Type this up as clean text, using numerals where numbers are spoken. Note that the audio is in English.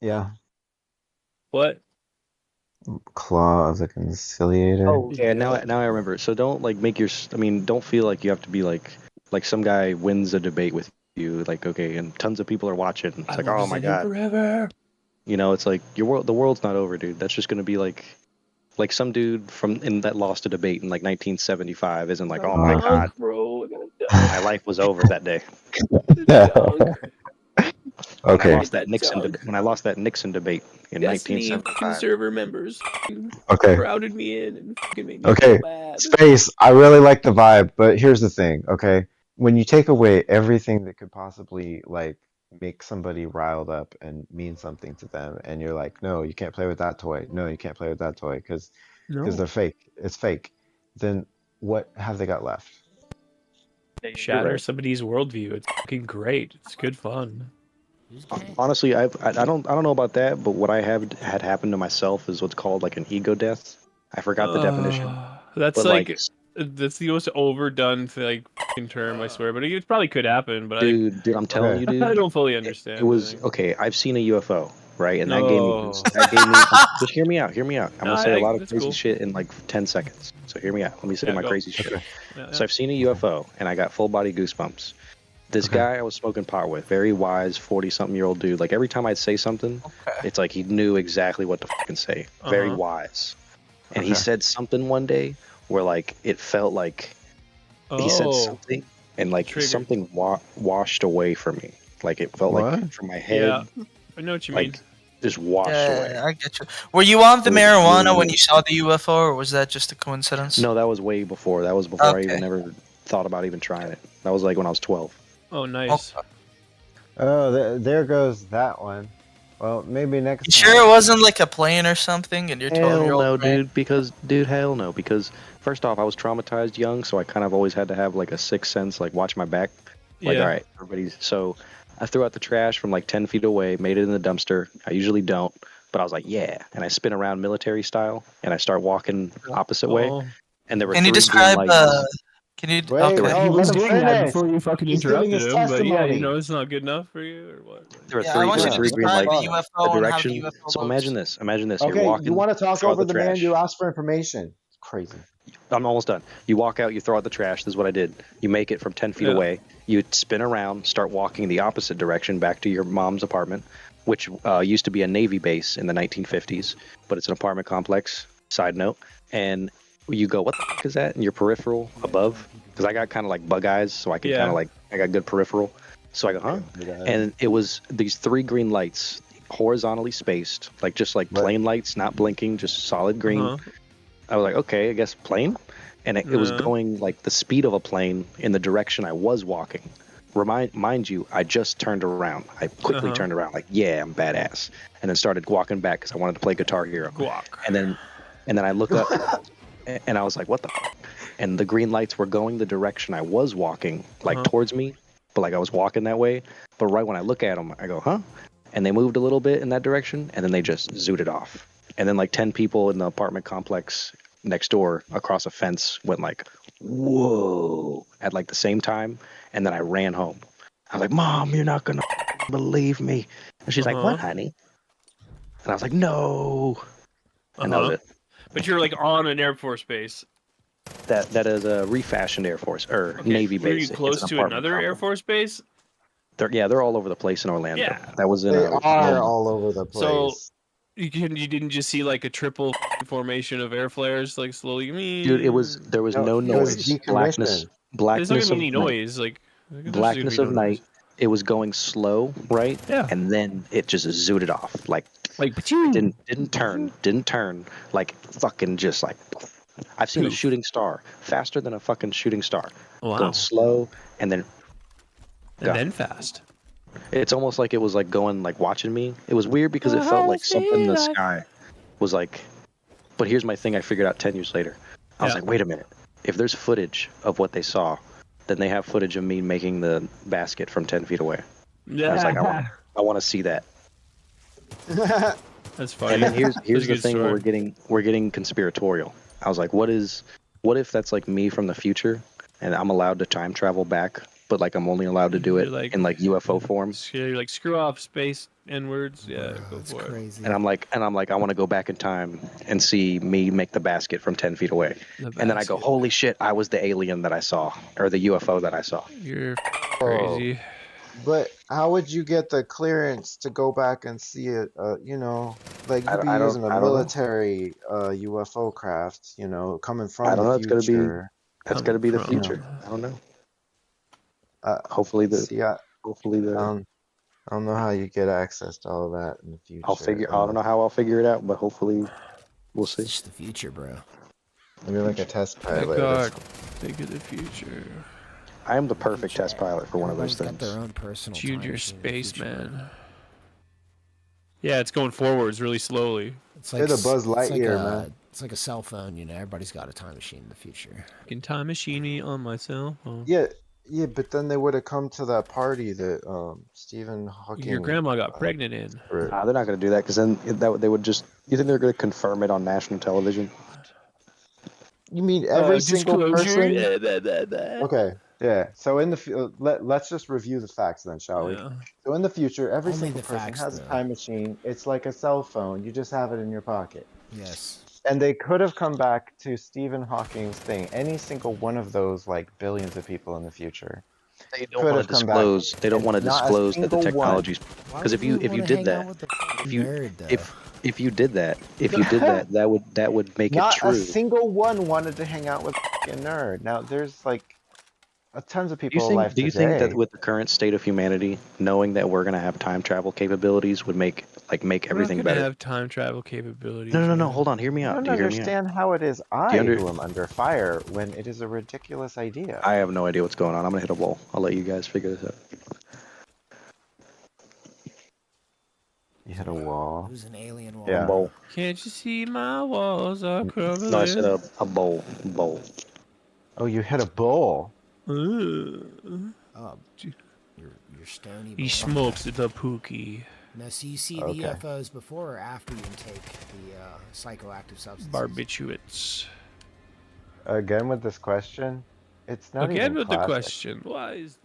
Yeah. What? Claw of the conciliator. Oh yeah, now Yep. now I remember. So don't like make your. I mean, don't feel like you have to be like some guy wins a debate with you. Like okay, and tons of people are watching. It's I like will oh my visit him god, forever. you know. It's like your world. The world's not over, dude. That's just gonna be like some dude from in that lost a debate in like 1975 isn't like oh my god, Bro. my life was over that day Dunk. when I Okay. lost that Nixon debate in Destiny and 1975. server members Okay. crowded me in and made me feel Okay. bad. Space. I really like the vibe, but here's the thing. Okay. When you take away everything that could possibly like make somebody riled up and mean something to them, and you're like, no, you can't play with that toy. No, you can't play with that toy because No. they're fake. It's fake. Then what have they got left? Shatter right. somebody's worldview. It's fucking great. It's good fun. Honestly, I don't know about that, but what I have had happen to myself is what's called like an ego death. I forgot the definition, That's but like, like that's the most overdone like fucking term, I swear. But it probably could happen. But dude, I'm telling Okay. you, I dude, don't fully it understand. was okay. I've seen a UFO, right, and that gave me No. that gave me. Just hear me out. Hear me out. I'm No, gonna say a lot of that's crazy cool. shit in like 10 seconds. So hear me out. Let me say Yeah, my go. crazy shit. Okay. Yeah, So I've seen a UFO, and I got full body goosebumps. This Okay. guy I was smoking pot with, very wise, 40-something-year-old dude. Like every time I'd say something, Okay. it's like he knew exactly what to fucking say. Very Uh-huh. wise. And he Okay. said something one day where like it felt like he said Oh, something and like triggered. something washed away from me. Like it felt What? like from my head, Yeah, I know what you mean. like just washed away. Yeah, I get you. Were you on the It was marijuana really when weird. you saw the UFO, or was that just a coincidence? No, that was way before. That was before I Okay. even ever thought about even trying it. That was like when I was 12. Oh, nice. Okay. Oh, there goes that one. Well, maybe next You time. sure it wasn't like a plane or something in your Hell 12-year-old no, brain? dude, hell no. Because first off, I was traumatized young, so I kind of always had to have like a sixth sense, like watch my back. Like, Yeah. all right, everybody's. So I threw out the trash from like 10 feet away, made it in the dumpster. I usually don't, but I was like, yeah. And I spin around military style, and I start walking opposite way. Oh, And there were Can you 3 green describe? lights. Can you? Wait, Okay. no, he let was him doing that finish. before you fucking He's giving interrupted his him. But yeah, testimony. it's not good enough for you, or what? There were Yeah, I three. want There you were to three green describe the lights. UFO The and how the direction. UFO So looks. imagine this. Imagine this. You're Okay, walking. you want to talk throw out over the the man trash. you asked for information. It's crazy. I'm almost done. You walk out, you throw out the trash. This is what I did. You make it from 10 feet Yeah. away. You spin around, start walking the opposite direction back to your mom's apartment, which used to be a Navy base in the 1950s, but it's an apartment complex. Side note. And you go, what the fuck is that in your peripheral above? Because I got kind of like bug eyes, so I can kind Yeah. of like, I got good peripheral. So I go, huh? And it was these 3 green lights, horizontally spaced, like just like What? plain lights, not blinking, just solid green. Uh-huh. I was like, okay, I guess plane. And it was Uh-huh. going like the speed of a plane in the direction I was walking. Mind you, I just turned around. I quickly Uh-huh. turned around, like, yeah, I'm badass, and then started walking back because I wanted to play Guitar Hero. Guac. And then I look up, and I was like, what the? F-? And the green lights were going the direction I was walking, like Uh-huh. towards me, but like I was walking that way. But right when I look at them, I go, huh? And they moved a little bit in that direction, and then they just zooted off. And then like 10 people in the apartment complex next door across a fence went like, whoa, at like the same time. And then I ran home. I was like, Mom, you're not going to believe me. And she's like, what, Uh-huh. honey? And I was like, no. And that was Uh-huh. it. But you're like on an Air Force base. That is a refashioned Air Force or Okay. Navy Were base. you It's close an to apartment another Air complex. Force base? They're all over the place in Orlando. Yeah. That was in They a are all over the So place. you didn't just see like a triple formation of air flares like slowly. dude. There was no it was noise. Blackness. decommissioned. There's not Blackness gonna be of any night. noise. Like there's just gonna Blackness be of no night. noise. It was going slow, right? Yeah. And then it just zooted off. Like Like didn't turn. Like fucking just like. I've seen a Poof. shooting star faster than a fucking shooting star. Wow. Going slow and then And then fast. it's almost like it was like going like watching me. It was weird because it felt like something in the sky was like. But here's my thing I figured out 10 years later. I was Yeah. like, wait a minute. If there's footage of what they saw, then they have footage of me making the basket from 10 feet away. Yeah. I was like, I want to see that. That's funny. And then here's That's a the good thing where story. we're getting conspiratorial. I was like, what if that's like me from the future and I'm allowed to time travel back but like I'm only allowed to do it You're like- in like UFO form. You're like, screw off space N-words. Yeah, Bro, go that's for it. crazy. And I'm like, I want to go back in time and see me make the basket from 10 feet away. The And then I go, basket. holy shit, I was the alien that I saw, or the UFO that I saw. You're Oh, crazy. but how would you get the clearance to go back and see it? You know, like you'd be using a I don't know. military UFO craft, you know, coming I from don't the know. It's gonna be future. that's gonna be the Coming from- future. I don't know. Uh, Hopefully see, I the don't know how you get access to all that in the future. I don't know how I'll figure it out, but hopefully we'll see. It's just the future, bro. Maybe like a test Thank pilot. or God. something. Think of the future. I am the perfect test pilot for one of those Everybody's got things. their own personal time Junior machine in the future, spaceman. bro. Yeah, it's going forwards really slowly. It's They're the Buzz it's Lightyear, like man. It's like a cell phone, you know. Everybody's got a time machine in the future. Can time machine me on my cell phone. Yeah, but then they would have come to that party that Stephen Hawking. Your grandma got pregnant in. or- They're not going to do that because then they would just. You think they're going to confirm it on national television? You mean every single person? Okay. Okay, yeah. So in the let's just review the facts then, shall we? Yeah. So in the future, every Only single the person facts, has a though. time machine. It's like a cell phone. You just have it in your pocket. Yes. And they could have come back to Stephen Hawking's thing. Any single one of those, like billions of people in the future. They Could don't want have to come back. disclose. They don't want to Not a disclose that the single one. technology's. Why Because would if you wanna did hang that, out with the if you nerd, though? if you did that, that would make Not it true. a single one wanted to hang out with a nerd. Now there's like tons of people alive Do you today. think that with the current state of humanity, knowing that we're gonna have time travel capabilities would make everything We're not better? gonna have time travel capabilities. No. man. Hold on. Hear me I out. don't Do you hear me out? understand how it is I under- who am under fire when it is a ridiculous idea. I have no idea what's going on. I'm gonna hit a wall. I'll let you guys figure this out. You hit a wall. It was an alien wall. Yeah. A bowl. Can't you see my walls are crumbling? No, I said a bowl. Bowl. Oh, you hit a bowl. Oh, you're stony. He boy. smokes the pookie. Now, so you see Okay. the UFOs before or after you intake the psychoactive substances? Barbiturates. Again with this question, it's not Again even with the classic. question. Why is